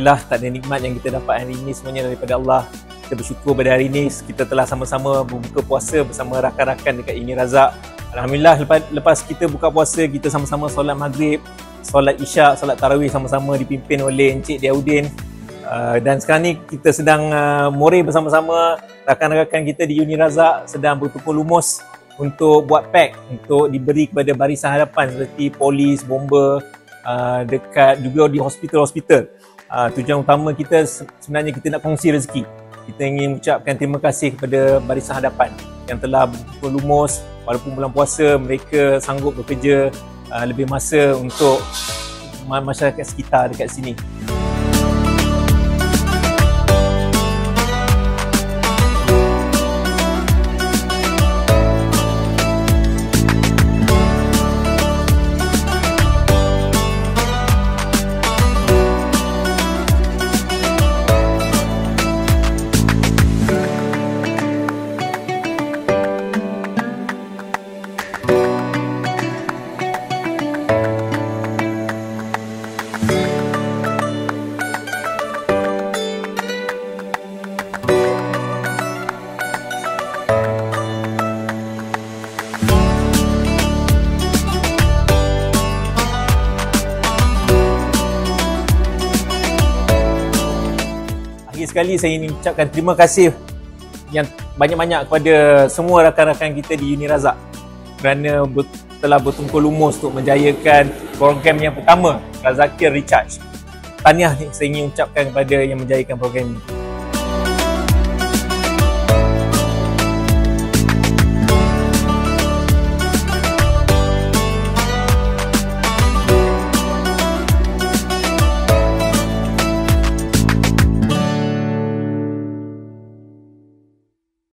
Alhamdulillah, tak ada nikmat yang kita dapat hari ini semuanya daripada Allah. Kita bersyukur pada hari ini kita telah sama-sama berbuka puasa bersama rakan-rakan dekat Uni Razak. Alhamdulillah, lepas kita buka puasa, kita sama-sama solat maghrib, solat isyak, solat tarawih sama-sama dipimpin oleh Encik Diaudin. Dan sekarang ni kita sedang moreh bersama-sama rakan-rakan kita di Uni Razak sedang bertukar lumus untuk buat pack untuk diberi kepada barisan hadapan seperti polis, bomba, dekat juga di hospital-hospital. Tujuan utama kita sebenarnya kita nak kongsi rezeki. Kita ingin mengucapkan terima kasih kepada barisan hadapan yang telah bertukar lumus walaupun bulan puasa mereka sanggup bekerja lebih masa untuk masyarakat sekitar dekat sini. Sekali saya ingin ucapkan terima kasih yang banyak-banyak kepada semua rakan-rakan kita di Uni Razak kerana telah bertungkul lumus untuk menjayakan program yang pertama, Razakir Recharge. Tahniah saya ingin ucapkan kepada yang menjayakan program ini.